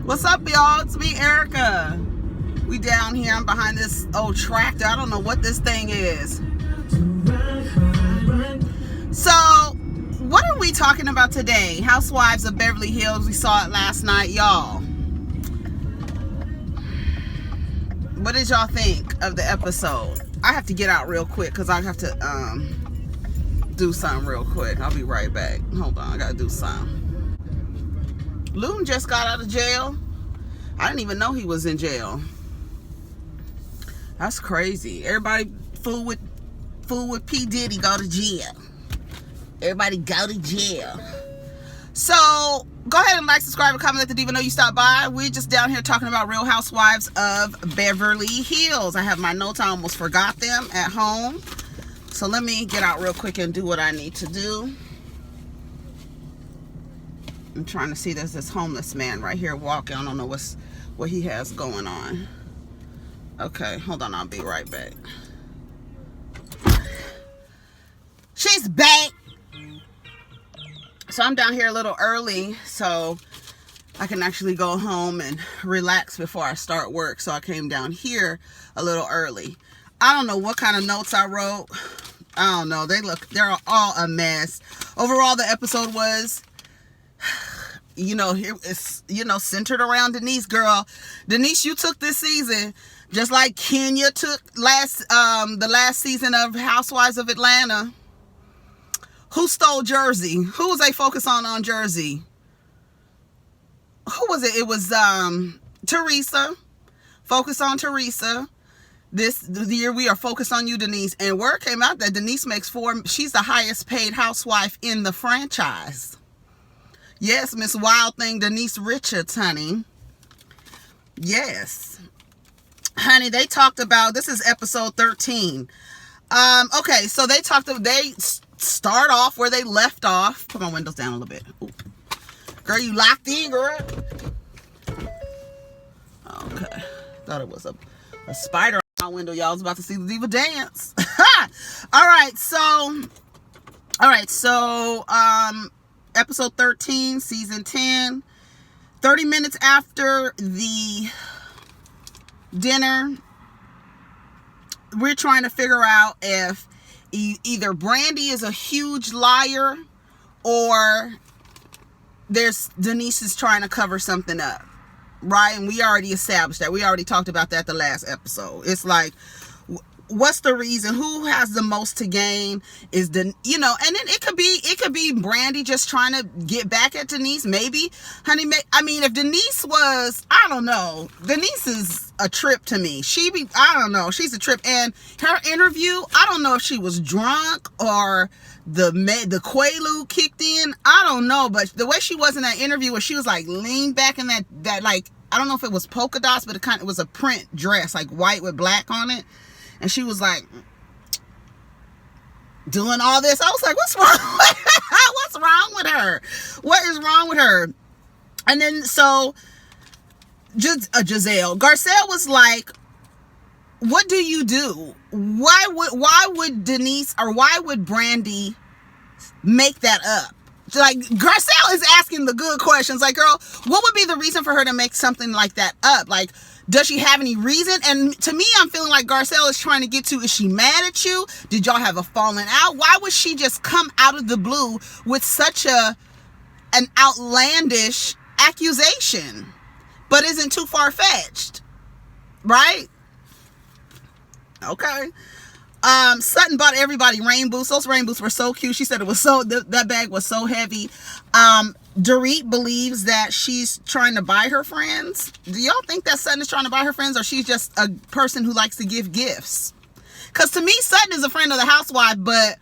What's up, y'all? It's me, Erica. We down here. I'm behind this old tractor. I don't know what this thing is. So, what are we talking about today? Housewives of Beverly Hills. We saw it last night, y'all. What did y'all think of the episode? I have to get out real quick because I have to do something real quick. I'll be right back. Hold on, I gotta do something. Loon just got out of jail. I didn't even know he was in jail. That's crazy. Everybody fool with P. Diddy go to jail. Everybody go to jail. So go ahead and like, subscribe, and comment. Let the diva know you stopped by. We're just down here talking about Real Housewives of Beverly Hills. I have my notes. I almost forgot them at home. So let me get out real quick and do what I need to do. I'm trying to see. There's this homeless man right here walking. I don't know what he has going on. Okay, hold on. I'll be right back. She's back. So I'm down here a little early so I can actually go home and relax before I start work. So I came down here a little early. I don't know what kind of notes I wrote. I don't know. They're all a mess. Overall, the episode was, here it's, centered around Denise, girl. Denise, you took this season just like Kenya took the last season of Housewives of Atlanta. Who stole Jersey? Who was they focused on Jersey? Who was it? It was Teresa. Focus on Teresa. The year we are focused on you, Denise. And word came out that Denise makes she's the highest paid housewife in the franchise. Yes, Miss Wild Thing Denise Richards, honey. Yes. Honey, they talked about, this is episode 13. Okay, so they start off where they left off. Put my windows down a little bit. Ooh. Girl, you locked in, girl. Okay. Thought it was a spider on my window. Y'all was about to see the diva dance. All right, so episode 13, season 10. 30 minutes after the dinner, we're trying to figure out if either Brandy is a huge liar or Denise is trying to cover something up, right? And we already established that. We already talked about that the last episode. It's like, what's the reason? Who has the most to gain? And then it could be Brandy just trying to get back at Denise. Maybe, honey. If Denise was, I don't know. Denise is a trip to me. I don't know. She's a trip. And her interview, I don't know if she was drunk or the Quaalude kicked in. I don't know. But the way she was in that interview, where she was like leaned back in that like, I don't know if it was polka dots, but it was a print dress, like white with black on it. And she was like doing all this. I was like, what's wrong with her? What's wrong with her? What is wrong with her? And then so Garcelle was like, what do you do? Why would Denise or why would Brandy make that up? Like, Garcelle is asking the good questions. Like, girl, what would be the reason for her to make something like that up? Like, does she have any reason? And to me, I'm feeling like Garcelle is trying to get to, is she mad at you? Did y'all have a falling out? Why would she just come out of the blue with such an outlandish accusation? But isn't too far-fetched, right? Okay. Sutton bought everybody rain boots. Those rain boots were so cute. She said it was that bag was so heavy. Dorit believes that she's trying to buy her friends. Do y'all think that Sutton is trying to buy her friends, or she's just a person who likes to give gifts? Because to me, Sutton is a friend of the housewife, but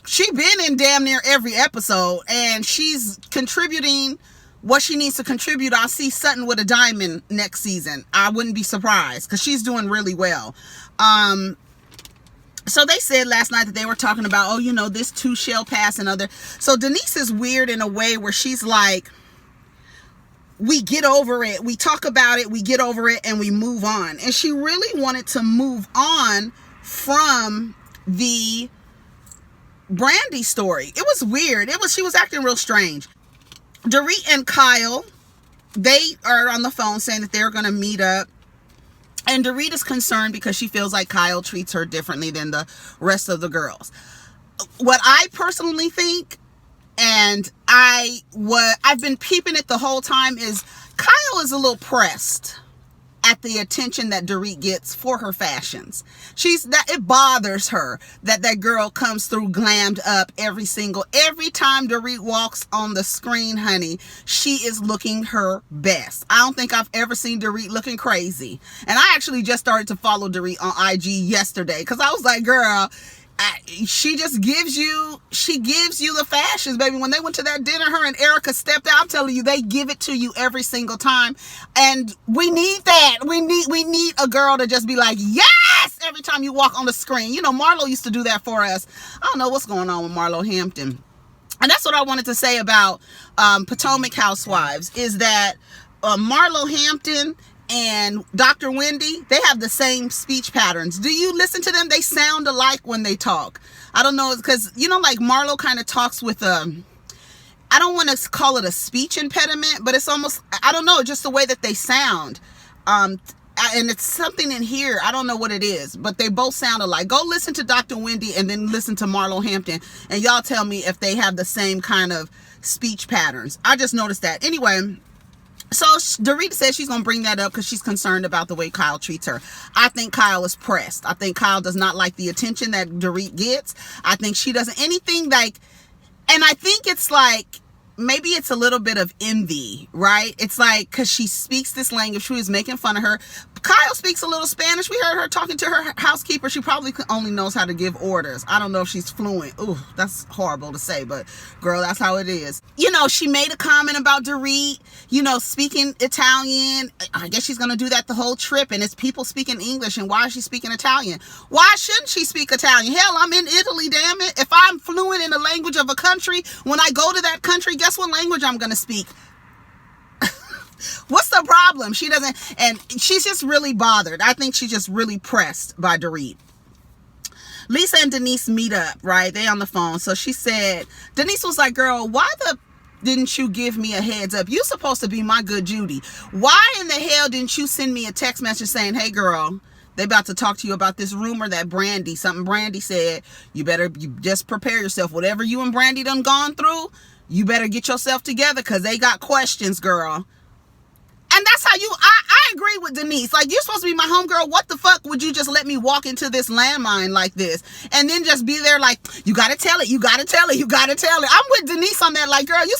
she been in damn near every episode, and she's contributing what she needs to contribute. I'll see Sutton with a diamond next season. I wouldn't be surprised, because she's doing really well. So they said last night that they were talking about, this too shall pass and other. So Denise is weird in a way where she's like, we get over it. We talk about it. We get over it and we move on. And she really wanted to move on from the Brandy story. It was weird. She was acting real strange. Dorit and Kyle, they are on the phone saying that they're going to meet up. And Dorit is concerned because she feels like Kyle treats her differently than the rest of the girls. What I personally think, and I've been peeping it the whole time, is Kyle is a little pressed at the attention that Dorit gets for her fashions. It bothers her that girl comes through glammed up every time Dorit walks on the screen, honey, she is looking her best. I don't think I've ever seen Dorit looking crazy. And I actually just started to follow Dorit on IG yesterday because I was like, girl, she gives you the fashions, baby. When they went to that dinner, her and Erica stepped out. I'm telling you, they give it to you every single time. And we need that. We need a girl to just be like, yes, every time you walk on the screen. You know, Marlo used to do that for us. I don't know what's going on with Marlo Hampton. And that's what I wanted to say about Potomac Housewives, is that Marlo Hampton and Dr. Wendy, they have the same speech patterns. Do you listen to them? They sound alike when they talk. I don't know, because, you know, like Marlo kind of talks with I don't want to call it a speech impediment, but it's almost, I don't know, just the way that they sound. And it's something in here, I don't know what it is, but they both sound alike. Go listen to Dr. Wendy and then listen to Marlo Hampton, and y'all tell me if they have the same kind of speech patterns. I just noticed that. Anyway, so Dorit says she's going to bring that up because she's concerned about the way Kyle treats her. I think Kyle is pressed. I think Kyle does not like the attention that Dorit gets. I think she doesn't anything like, and I think it's like, maybe it's a little bit of envy, right? It's like, because she speaks this language, she was making fun of her. Kyle speaks a little Spanish. We heard her talking to her housekeeper. She probably only knows how to give orders. I don't know if she's fluent. Ooh, that's horrible to say, but girl, that's how it is. You know, she made a comment about Dorit, you know, speaking Italian. I guess she's going to do that the whole trip, and it's people speaking English, and why is she speaking Italian? Why shouldn't she speak Italian? Hell, I'm in Italy, damn it. If I'm fluent in the language of a country, when I go to that country, guess what language I'm going to speak? What's the problem? She doesn't, and she's just really bothered. I think she's just really pressed by Dorit. Lisa and Denise meet up, right? They on the phone. So she said, Denise was like, girl, why didn't you give me a heads up? You supposed to be my good Judy. Why in the hell didn't you send me a text message saying, hey girl, they about to talk to you about this rumor that something Brandy said. You just prepare yourself. Whatever you and Brandy done gone through, you better get yourself together because they got questions, girl. And that's how I agree with Denise. Like, you're supposed to be my homegirl. What the fuck would you just let me walk into this landmine like this? And then just be there like, you got to tell it. You got to tell it. You got to tell it. I'm with Denise on that. Like, girl, we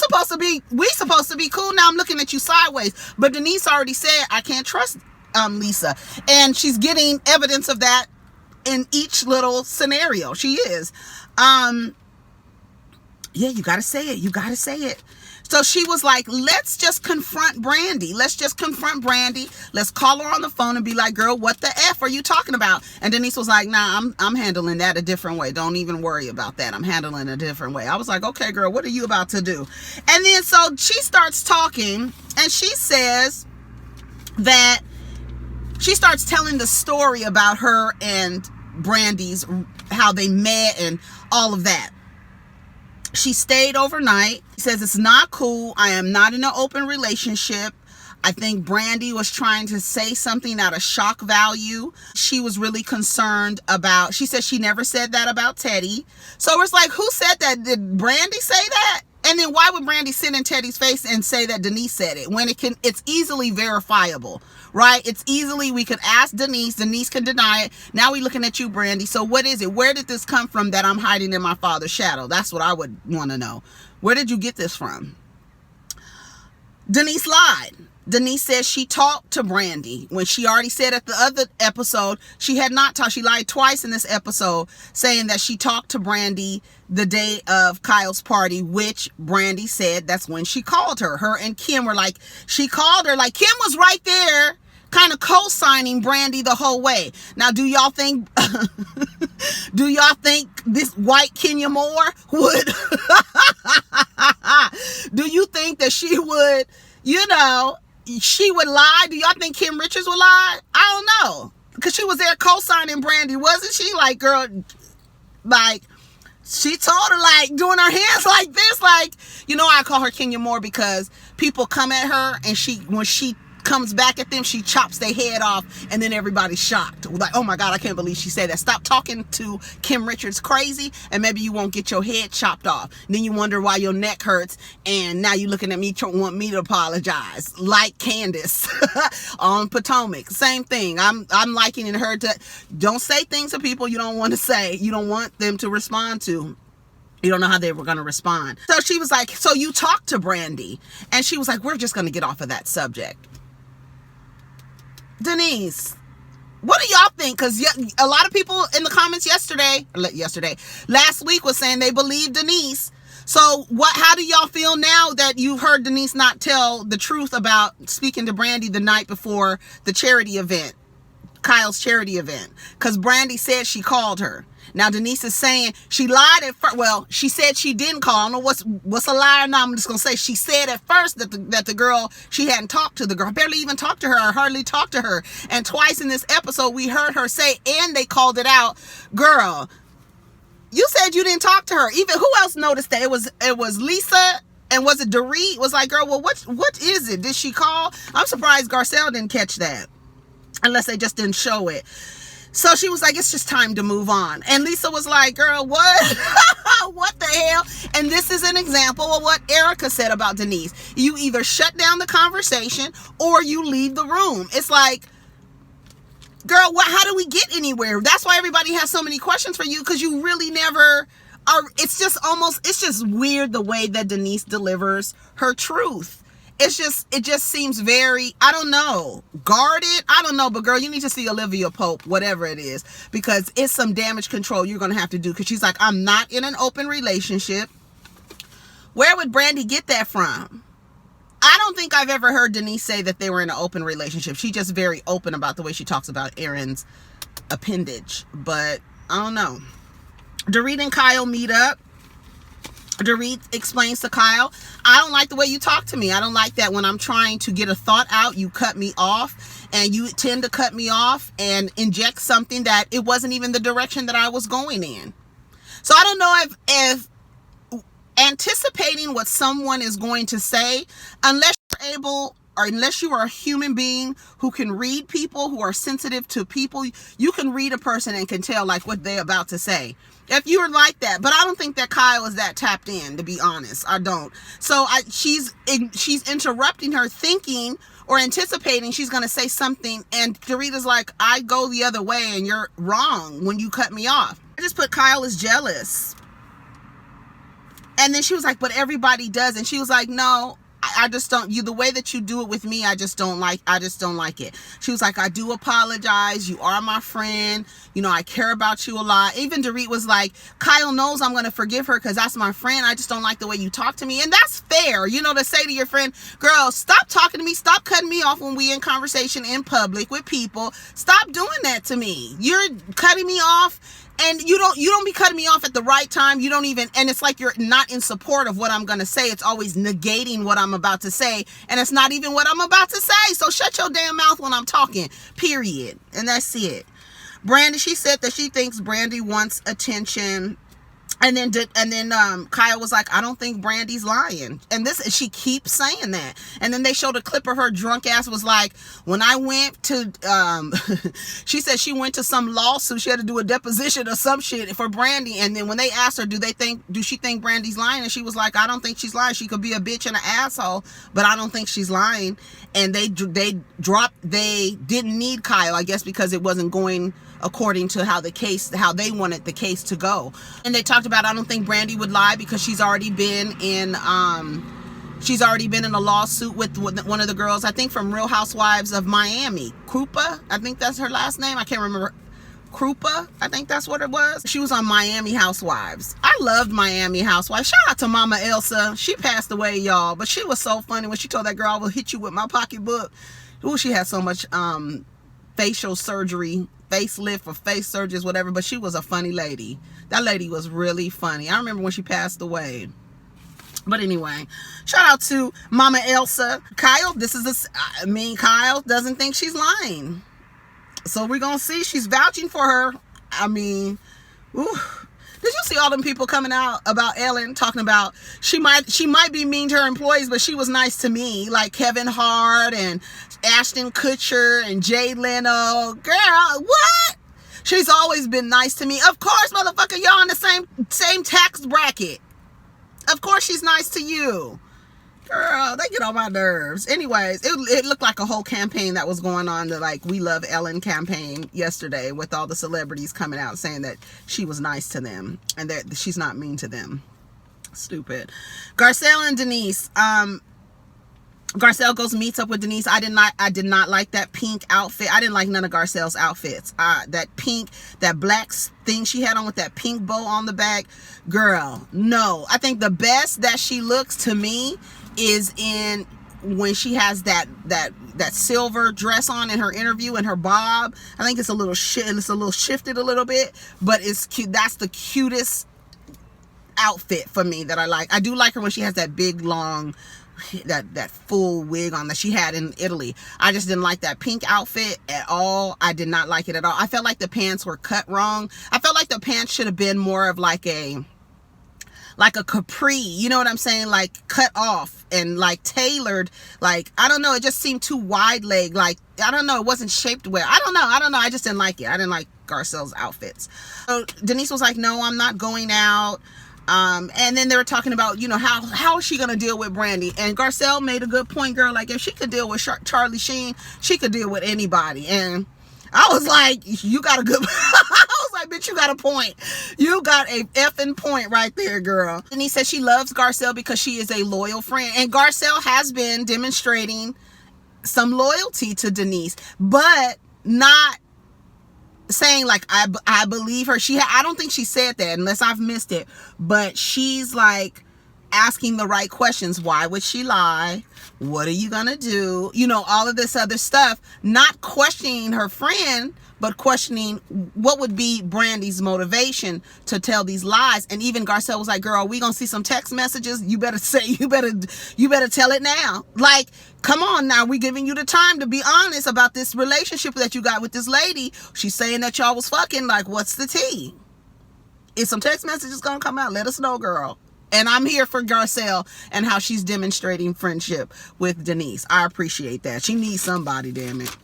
supposed to be cool. Now I'm looking at you sideways. But Denise already said, I can't trust Lisa. And she's getting evidence of that in each little scenario. She is. Yeah, you got to say it. You got to say it. So she was like, let's just confront Brandy. Let's just confront Brandy. Let's call her on the phone and be like, girl, what the F are you talking about? And Denise was like, nah, I'm handling that a different way. Don't even worry about that. I'm handling it a different way. I was like, okay, girl, what are you about to do? And then so she starts talking, and she says that she starts telling the story about her and Brandy's, how they met and all of that. She stayed overnight. She says, it's not cool. I am not in an open relationship. I think Brandy was trying to say something out of shock value. She was really concerned about, she said she never said that about Teddy. So it's like, who said that? Did Brandy say that? And then why would Brandy sit in Teddy's face and say that Denise said it when it's easily verifiable, right? It's easily, we could ask Denise. Denise can deny it. Now we looking at you, Brandy. So what is it? Where did this come from that I'm hiding in my father's shadow? That's what I would want to know. Where did you get this from? Denise lied. Denise says she talked to Brandy when she already said at the other episode she had not talked. She lied twice in this episode, saying that she talked to Brandy the day of Kyle's party, which Brandy said that's when she called her. Her and Kim were like, she called her, like Kim was right there kind of co-signing Brandy the whole way. Now, do y'all think this white Kenya Moore would do you think that she would, she would lie? Do y'all think Kim Richards would lie? I don't know. Because she was there co-signing Brandy, wasn't she? Like, girl, like, she told her, like, doing her hands like this, like, you know, I call her Kenya Moore because people come at her and when she comes back at them, she chops their head off, and then everybody's shocked. Like, oh my God, I can't believe she said that. Stop talking to Kim Richards crazy, and maybe you won't get your head chopped off. Then you wonder why your neck hurts, and now you're looking at me, want me to apologize. Like Candace on Potomac. Same thing. I'm likening her to, don't say things to people you don't want to say. You don't want them to respond to. You don't know how they were going to respond. So she was like, so you talked to Brandy? And she was like, we're just going to get off of that subject. Denise, what do y'all think? Because a lot of people in the comments last week was saying they believe Denise. So how do y'all feel now that you've heard Denise not tell the truth about speaking to Brandy the night before the charity event, Kyle's charity event? Because Brandy said she called her. Now Denise is saying she lied at first. Well, she said she didn't call. I don't know what's a lie or not. I'm just gonna say she said at first that the girl, she hadn't talked to the girl, barely even talked to her, or hardly talked to her. And twice in this episode we heard her say, and they called it out, girl, you said you didn't talk to her. Even who else noticed that? It was Lisa, and was it Dorit? Was like, girl, well, what is it? Did she call? I'm surprised Garcelle didn't catch that, unless they just didn't show it. So she was like, it's just time to move on. And Lisa was like, girl, what? What the hell? And this is an example of what Erica said about Denise. You either shut down the conversation or you leave the room. It's like, girl, how do we get anywhere? That's why everybody has so many questions for you, because you really never are. It's just weird the way that Denise delivers her truth. It just seems very, I don't know, guarded. I don't know, but girl, you need to see Olivia Pope, whatever it is, because it's some damage control you're going to have to do. Because she's like, I'm not in an open relationship. Where would Brandy get that from? I don't think I've ever heard Denise say that they were in an open relationship. She's just very open about the way she talks about Aaron's appendage. But I don't know. Dorit and Kyle meet up. Dorit explains to Kyle, I don't like the way you talk to me. I don't like that when I'm trying to get a thought out, you cut me off, and you tend to cut me off and inject something that it wasn't even the direction that I was going in. So I don't know if anticipating what someone is going to say, unless you're able, or unless you are a human being who can read people, who are sensitive to people, you can read a person and can tell like what they're about to say. If you were like that, but I don't think that Kyle is that tapped in, to be honest. I don't. So she's interrupting her, thinking or anticipating she's going to say something, and Dorita's like, I go the other way and you're wrong when you cut me off. I just put Kyle is jealous. And then she was like, but everybody does. And she was like, no, I just don't, the way that you do it with me, I just don't like it. She was like, I do apologize. You are my friend. You know, I care about you a lot. Even Dorit was like, Kyle knows I'm going to forgive her because that's my friend. I just don't like the way you talk to me. And that's fair, you know, to say to your friend, girl, stop talking to me. Stop cutting me off when we in conversation in public with people. Stop doing that to me. You're cutting me off. And you don't be cutting me off at the right time. You don't even, and it's like you're not in support of what I'm going to say. It's always negating what I'm about to say. And it's not even what I'm about to say. So shut your damn mouth when I'm talking, period. And that's it. Brandy, she said that she thinks Brandy wants attention. And then Kyle was like, I don't think Brandy's lying. And she keeps saying that. And then they showed a clip of her drunk ass was like, when I went to, she said she went to some lawsuit. She had to do a deposition or some shit for Brandy. And then when they asked her, do she think Brandy's lying? And she was like, I don't think she's lying. She could be a bitch and an asshole, but I don't think she's lying. And they didn't need Kyle, I guess, because it wasn't going according to how they wanted the case to go. And they talked about, I don't think Brandy would lie because she's already been in a lawsuit with one of the girls, I think from Real Housewives of Miami, Krupa, I think that's her last name. I can't remember. Krupa, I think that's what it was. She was on Miami Housewives. I loved Miami Housewives. Shout out to Mama Elsa. She passed away, y'all, but she was so funny when she told that girl, I will hit you with my pocketbook. Ooh, she had so much facial surgery, facelift or face surgeries, whatever, but she was a funny lady. That lady was really funny. I remember when she passed away. But anyway, shout out to Mama Elsa. Kyle, Kyle doesn't think she's lying. So we're going to see. She's vouching for her. I mean, ooh. Did you see all them people coming out about Ellen talking about she might be mean to her employees, but she was nice to me, like Kevin Hart and Ashton Kutcher and Jay Leno. Girl, what? She's always been nice to me. Of course, motherfucker, y'all in the same tax bracket. Of course she's nice to you. Girl, they get on my nerves. Anyways, it looked like a whole campaign that was going on, the like We Love Ellen campaign yesterday, with all the celebrities coming out saying that she was nice to them and that she's not mean to them. Stupid. Garcelle and Denise. Garcelle goes meets up with Denise. I did not like that pink outfit. I didn't like none of Garcelle's outfits. That pink, that black thing she had on with that pink bow on the back. Girl, no. I think the best that she looks to me is in when she has that silver dress on in her interview and her bob. I think it's a little shifted a little bit, but it's cute. That's the cutest outfit for me that I like. I do like her when she has that big long that full wig on that she had in Italy. I just didn't like that pink outfit at all. I did not like it at all. I felt like the pants were cut wrong. I felt like the pants should have been more of like a capri, you know what I'm saying? Like cut off and like tailored. Like, I don't know. It just seemed too wide leg. Like, I don't know. It wasn't shaped well. I don't know. I just didn't like it. I didn't like Garcelle's outfits. So Denise was like, no, I'm not going out. And then they were talking about, you know, how is she going to deal with Brandy? And Garcelle made a good point, girl. Like, if she could deal with Charlie Sheen, she could deal with anybody. And I was like, you got a good, I was like, bitch, you got a point. You got a effing point right there, girl. And he said she loves Garcelle because she is a loyal friend. And Garcelle has been demonstrating some loyalty to Denise, but not saying like I believe her. I don't think she said that unless I've missed it, but she's like asking the right questions. Why would she lie? What are you gonna do? You know, all of this other stuff, not questioning her friend, but questioning what would be Brandy's motivation to tell these lies. And even Garcelle was like, girl, we gonna see some text messages. You better tell it now. Like, come on now, we giving you the time to be honest about this relationship that you got with this lady. She's saying that y'all was fucking. Like, what's the tea? Is some text messages gonna come out? Let us know, girl. And I'm here for Garcelle and how she's demonstrating friendship with Denise. I appreciate that. She needs somebody, damn it.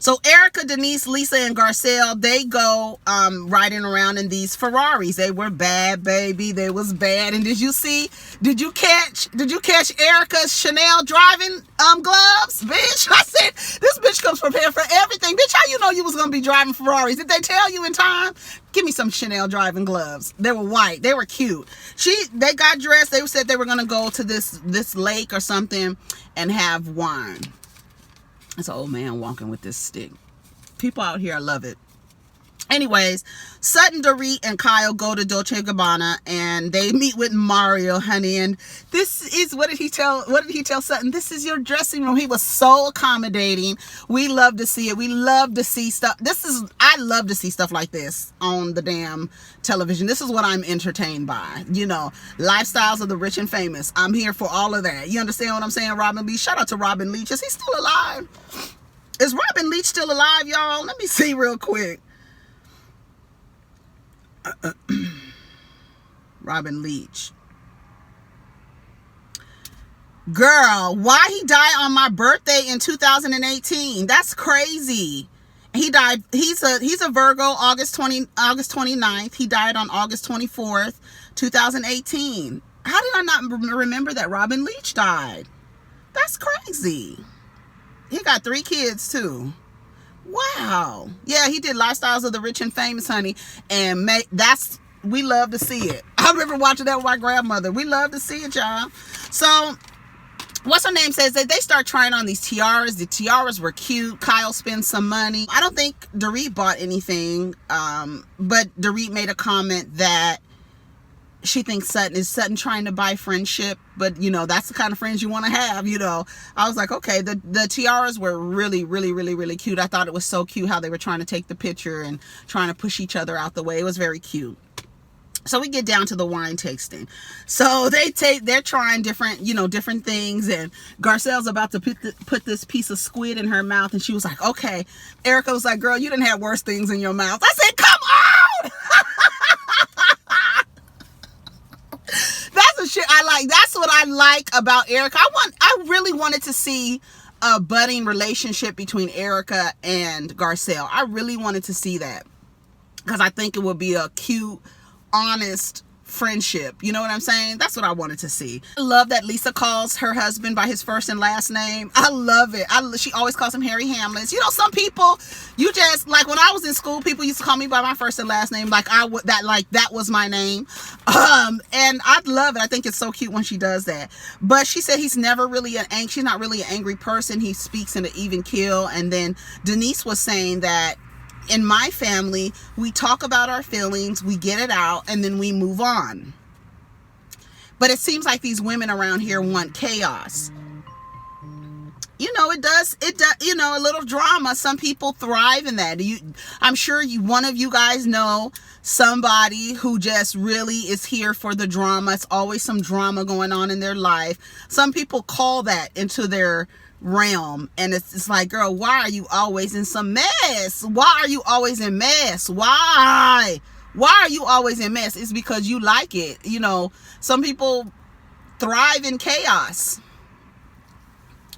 So Erica, Denise, Lisa, and Garcelle, they go riding around in these Ferraris. They were bad, baby. They was bad. And did you catch Erica's Chanel driving gloves? Bitch, I said, this bitch comes prepared for everything. Bitch, how you know you was going to be driving Ferraris? Did they tell you in time? Give me some Chanel driving gloves. They were white. They were cute. They got dressed. They said they were going to go to this lake or something and have wine. It's an old man walking with this stick. People out here, I love it. Anyways, Sutton, Dorit, and Kyle go to Dolce & Gabbana and they meet with Mario, honey. And this is, what did he tell Sutton? This is your dressing room. He was so accommodating. We love to see it. We love to see stuff. I love to see stuff like this on the damn television. This is what I'm entertained by. You know, lifestyles of the rich and famous. I'm here for all of that. You understand what I'm saying, Robin Leach? Shout out to Robin Leach. Is he still alive? Is Robin Leach still alive, y'all? Let me see real quick. Robin Leach. Girl, why he died on my birthday in 2018? That's crazy. He died, he's a Virgo, August 29th. He died on August 24th, 2018. How did I not remember that Robin Leach died? That's crazy. He got 3 kids too. Wow. Yeah, he did Lifestyles of the Rich and Famous, honey. And we love to see it. I remember watching that with my grandmother. We love to see it, y'all. So, what's her name says that they start trying on these tiaras. The tiaras were cute. Kyle spends some money. I don't think Dorit bought anything. But Dorit made a comment that she thinks Sutton trying to buy friendship, but you know, that's the kind of friends you want to have, you know. I was like, okay, the tiaras were really, really, really, really cute. I thought it was so cute how they were trying to take the picture and trying to push each other out the way. It was very cute. So we get down to the wine tasting. So they're trying different things, and Garcelle's about to put this piece of squid in her mouth, and she was like, okay. Erica was like, girl, you didn't have worse things in your mouth. I said, come on. That's what I like about Erica. I really wanted to see a budding relationship between Erica and Garcelle. I really wanted to see that, because I think it would be a cute, honest friendship. You know what I'm saying? That's what I wanted to see. I love that Lisa calls her husband by his first and last name. I love it. She always calls him Harry Hamlin. You know, some people, you just, like when I was in school, people used to call me by my first and last name. That was my name. And I love it. I think it's so cute when she does that. But she said he's never really she's not really an angry person. He speaks in an even keel. And then Denise was saying that in my family, we talk about our feelings, we get it out, and then we move on. But it seems like these women around here want chaos. You know, it does, you know, a little drama. Some people thrive in that. I'm sure one of you guys know somebody who just really is here for the drama. It's always some drama going on in their life. Some people call that into their realm, and it's like, girl, why are you always in some mess? Why are you always in mess? Why are you always in mess? It's because you like it. You know, some people thrive in chaos.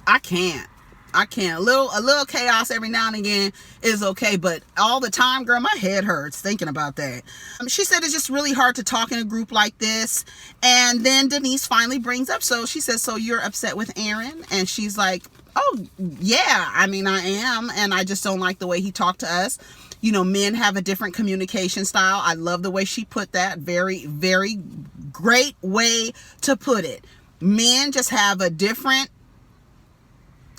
I can't. A little chaos every now and again is okay, but all the time, girl, my head hurts thinking about that. She said it's just really hard to talk in a group like this. And then Denise finally brings up, so she says, so you're upset with Aaron? And she's like, oh yeah, I mean, I am, and I just don't like the way he talked to us. You know, men have a different communication style. I love the way she put that. Very, very great way to put it. Men just have a different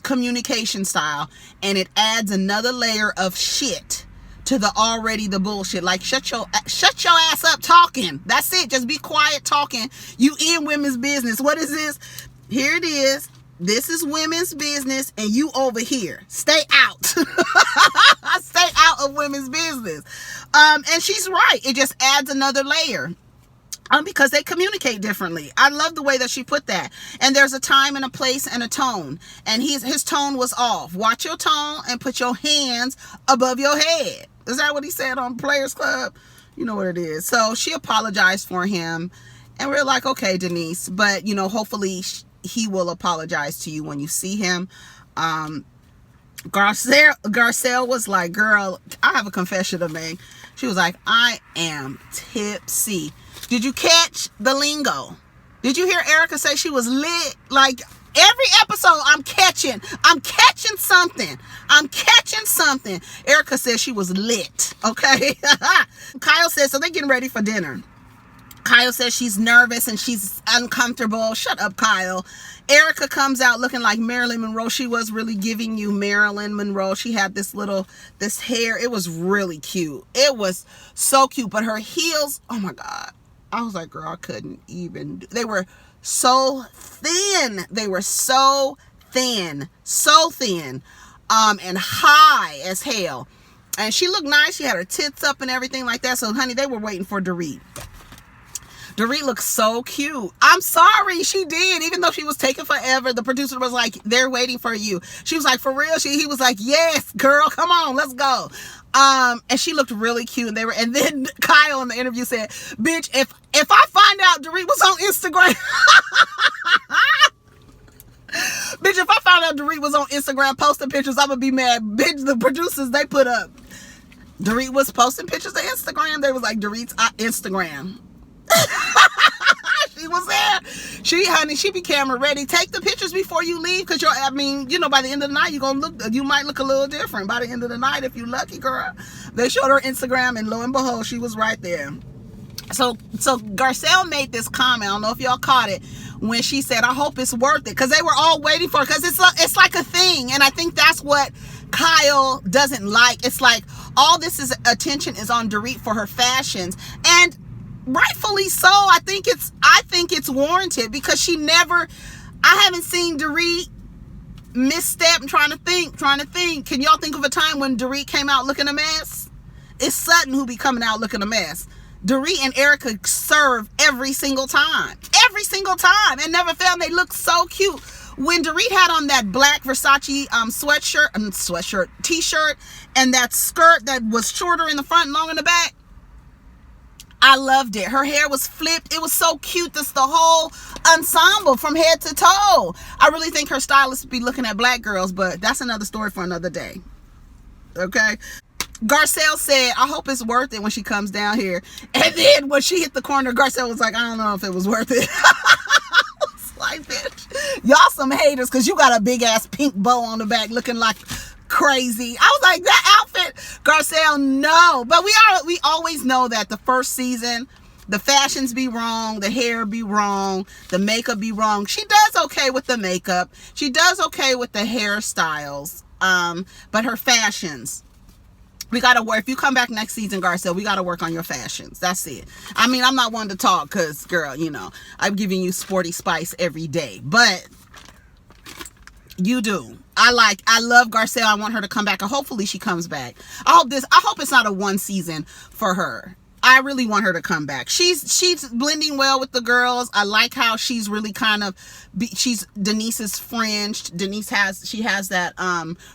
communication style, and it adds another layer of shit to the bullshit. Like, shut your ass up talking. That's it. Just be quiet talking. You in women's business. What is this? Here it is. This is women's business, and you over here. Stay out. Stay out of women's business. And she's right. It just adds another layer. Because they communicate differently. I love the way that she put that. And there's a time and a place and a tone. And his tone was off. Watch your tone and put your hands above your head. Is that what he said on Players Club? You know what it is. So she apologized for him. And we're like, okay, Denise. But, you know, hopefully he will apologize to you when you see him. Garcelle was like, girl, I have a confession to make. She was like, I am tipsy. Did you catch the lingo? Did you hear Erica say she was lit? Like, every episode, I'm catching something. Erica said she was lit, okay? Kyle said, so they're getting ready for dinner. Kyle says she's nervous and she's uncomfortable. Shut up, Kyle. Erica comes out looking like Marilyn Monroe. She was really giving you Marilyn Monroe. She had this hair. It was really cute. It was so cute. But her heels, oh my God. I was like, girl, I couldn't even. They were so thin. And high as hell. And she looked nice. She had her tits up and everything like that. So, honey, they were waiting for Dorit. Dorit looks so cute. I'm sorry, she did. Even though she was taking forever, the producer was like, they're waiting for you. She was like, for real? He was like, yes, girl, come on, let's go. And she looked really cute. And then Kyle in the interview said, bitch, if I find out Dorit was on Instagram, bitch, if I found out Dorit was on Instagram posting pictures, I'm gonna be mad. Bitch, the producers, they put up, Dorit was posting pictures to Instagram. They was like, Dorit's Instagram. She was there. She be camera ready. Take the pictures before you leave, because by the end of the night, you might look a little different by the end of the night if you lucky, girl. They showed her Instagram, and lo and behold, she was right there. So Garcelle made this comment. I don't know if y'all caught it, when she said, I hope it's worth it, because they were all waiting for it, because it's like a thing. And I think that's what Kyle doesn't like. It's like all this attention is on Dorit for her fashions, and rightfully so. I think it's warranted, because I haven't seen Dorit misstep. I'm trying to think. Can y'all think of a time when Dorit came out looking a mess? It's Sutton who be coming out looking a mess. Dorit and Erica serve every single time, and never fail. They look so cute. When Dorit had on that black Versace sweatshirt, t-shirt, and that skirt that was shorter in the front and long in the back, I loved it. Her hair was flipped. It was so cute. This the whole ensemble from head to toe. I really think her stylist be looking at black girls, but that's another story for another day. Okay. Garcelle said, I hope it's worth it when she comes down here. And then when she hit the corner, Garcelle was like, I don't know if it was worth it. Like, bitch, y'all some haters because you got a big ass pink bow on the back looking like crazy. I was like, that outfit, Garcelle, no. But we always know that the first season, the fashions be wrong, the hair be wrong, the makeup be wrong. She does okay with the makeup. She does okay with the hairstyles. But her fashions, we gotta work. If you come back next season, Garcelle, we gotta work on your fashions. That's it. I mean, I'm not one to talk because, girl, you know, I'm giving you sporty spice every day, but you do. I love Garcelle. I want her to come back, and hopefully she comes back. I hope it's not a one season for her. I really want her to come back. She's blending well with the girls. I like how she's really kind of, she's Denise's friend. Denise has that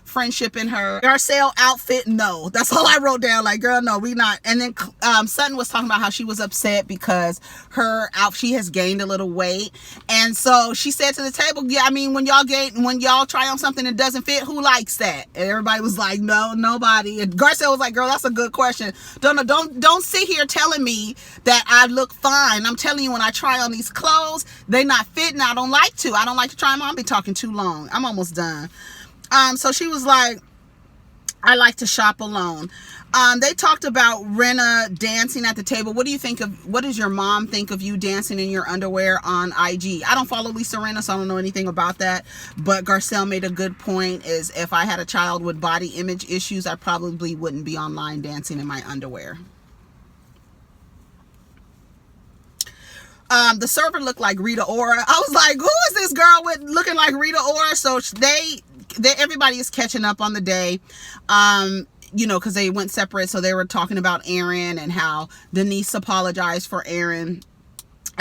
friendship in her. Garcelle outfit, no. That's all I wrote down. Like, girl, no, we not. And then Sutton was talking about how she was upset because she has gained a little weight. And so she said to the table, yeah, I mean, when y'all try on something that doesn't fit, who likes that? And everybody was like, no, nobody. And Garcelle was like, girl, that's a good question. Don't sit here telling me that I look fine. I'm telling you, when I try on these clothes, they not fitting. I don't like to try them on. I'll be talking too long. I'm almost done. So she was like, I like to shop alone. They talked about Renna dancing at the table. What does your mom think of you dancing in your underwear on IG? I don't follow Lisa Renna, so I don't know anything about that. But Garcelle made a good point, is if I had a child with body image issues, I probably wouldn't be online dancing in my underwear. The server looked like Rita Ora. I was like, who is this girl looking like Rita Ora? So everybody is catching up on the day. You know, because they went separate. So they were talking about Aaron and how Denise apologized for Aaron.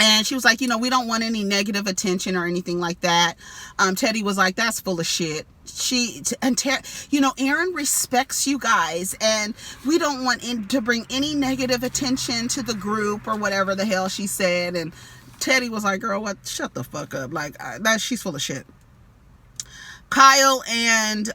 And she was like, you know, we don't want any negative attention or anything like that. Teddy was like, that's full of shit. Aaron respects you guys, and we don't want to bring any negative attention to the group, or whatever the hell she said. And Teddy was like, girl, what? Shut the fuck up. Like, she's full of shit. Kyle and,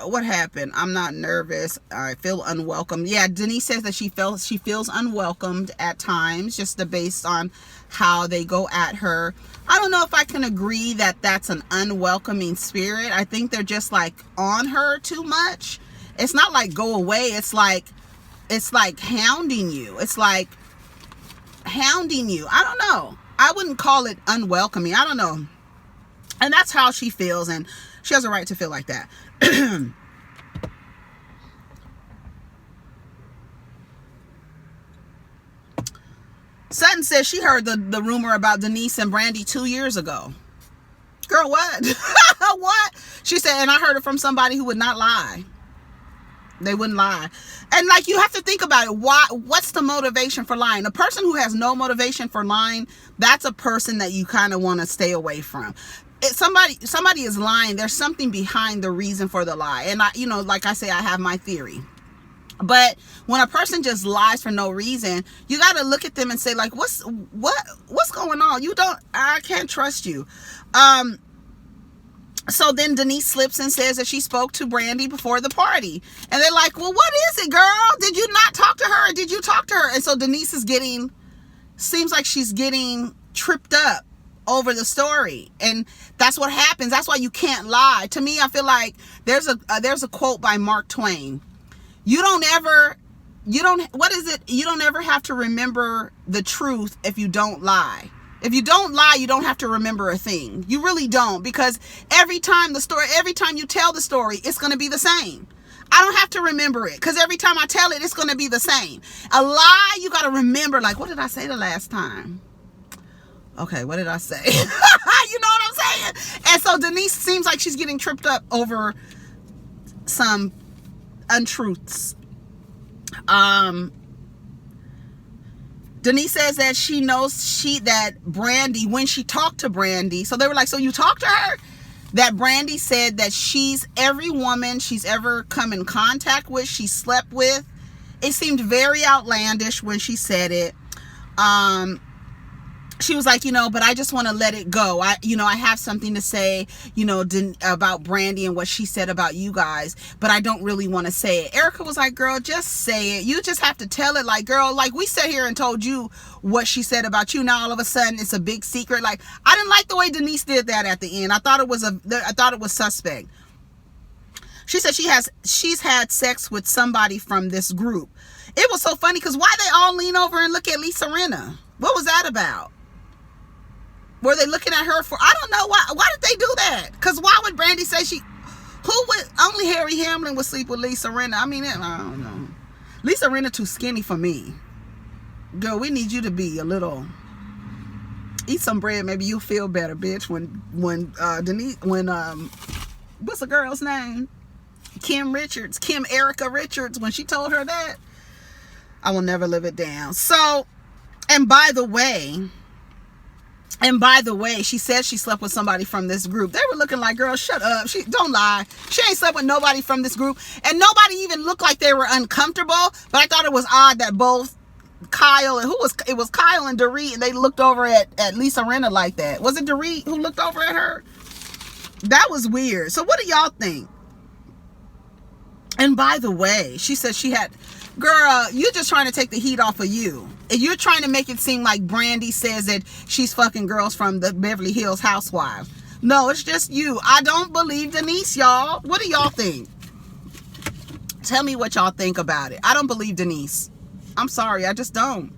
what happened? I'm not nervous. I feel unwelcome. Yeah, Denise says that she feels unwelcomed at times, just based on how they go at her. I don't know if I can agree that that's an unwelcoming spirit. I think they're just like on her too much. It's not like go away. It's like hounding you. It's like hounding you. I don't know. I wouldn't call it unwelcoming. I don't know. And that's how she feels, and she has a right to feel like that. Sutton says she heard the rumor about Denise and Brandy 2 years ago. Girl, what? What? She said, and I heard it from somebody who would not lie. They wouldn't lie. And like, you have to think about it. What's the motivation for lying? A person who has no motivation for lying, that's a person that you kind of want to stay away from. Somebody is lying. There's something behind the reason for the lie. And like I say, I have my theory. But when a person just lies for no reason, you got to look at them and say, like, what's going on? I can't trust you. So then Denise slips and says that she spoke to Brandy before the party. And they're like, well, what is it, girl? Did you not talk to her? Or did you talk to her? And so Denise seems like she's getting tripped up over the story. And that's what happens. That's why you can't lie. To me, I feel like there's a quote by Mark Twain. You don't ever have to remember the truth if you don't lie. If you don't lie, you don't have to remember a thing. You really don't, because every time you tell the story, it's going to be the same. I don't have to remember it, because every time I tell it, it's going to be the same. A lie, you got to remember, like, what did I say the last time? Okay, what did I say? You know what I'm saying? And so Denise seems like she's getting tripped up over some untruths. Denise says that she knows that Brandy, when she talked to Brandy, so they were like, so you talked to her? That Brandy said that she's every woman she's ever come in contact with, she slept with, it seemed very outlandish when she said it. She was like, but I just want to let it go. I have something to say, about Brandy and what she said about you guys, but I don't really want to say it. Erica was like, girl, just say it. You just have to tell it. Like, girl, like we sat here and told you what she said about you. Now all of a sudden it's a big secret. Like, I didn't like the way Denise did that at the end. I thought it was suspect. She said she's had sex with somebody from this group. It was so funny because why they all lean over and look at Lisa Rinna? What was that about? Were they looking at her for, I don't know, why did they do that? Because why would Brandy say only Harry Hamlin would sleep with Lisa Rinna? I mean, I don't know. Lisa Rinna too skinny for me. Girl, we need you to be a little, eat some bread, maybe you'll feel better, bitch. When Denise, what's the girl's name? Kim Erica Richards, when she told her that, I will never live it down. So, and by the way, she said she slept with somebody from this group. They were looking like, girl, shut up. Don't lie. She ain't slept with nobody from this group. And nobody even looked like they were uncomfortable. But I thought it was odd that both Kyle and it was Kyle and Dorit, and they looked over at Lisa Rinna like that. Was it Dorit who looked over at her? That was weird. So what do y'all think? And by the way, she said she had, girl, you're just trying to take the heat off of you. You're trying to make it seem like Brandy says that she's fucking girls from the Beverly Hills Housewives. No, it's just you. I don't believe Denise, y'all. What do y'all think? Tell me what y'all think about it. I don't believe Denise. I'm sorry, I just don't.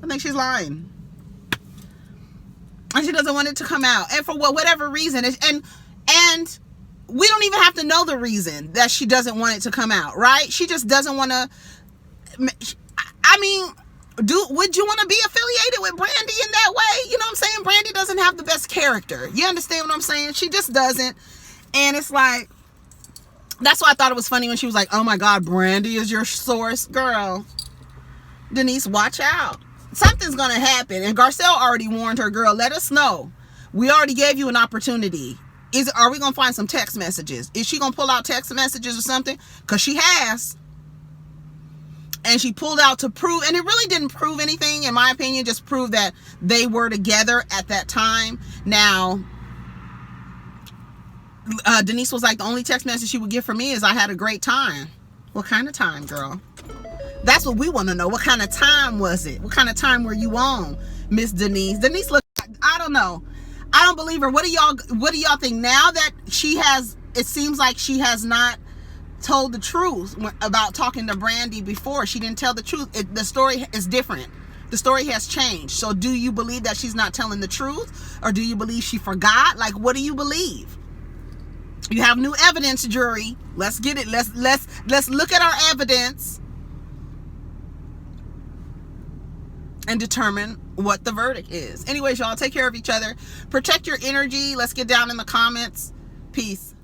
I think she's lying. And she doesn't want it to come out. And for whatever reason. And we don't even have to know the reason that she doesn't want it to come out, right? She just doesn't want to. I mean, would you want to be affiliated with Brandy in that way? You know what I'm saying? Brandy doesn't have the best character. You understand what I'm saying? She just doesn't. And it's like, that's why I thought it was funny when she was like, oh my God, Brandy is your source. Girl, Denise, watch out. Something's going to happen. And Garcelle already warned her, girl, let us know. We already gave you an opportunity. Are we going to find some text messages? Is she going to pull out text messages or something? Because she has. And she pulled out to prove, and it really didn't prove anything, in my opinion, just prove that they were together at that time. Now, Denise was like, the only text message she would get from me is, I had a great time. What kind of time, girl? That's what we want to know. What kind of time was it? What kind of time were you on, Miss Denise? Denise looked, I don't know. I don't believe her. What do y'all think? Now that she has, it seems like she has not told the truth about talking to Brandy before. She didn't tell the truth. The story is different. The story has changed. So do you believe that she's not telling the truth? Or do you believe she forgot? Like, what do you believe? You have new evidence, jury. Let's get it. Let's look at our evidence and determine what the verdict is. Anyways, y'all, take care of each other. Protect your energy. Let's get down in the comments. Peace.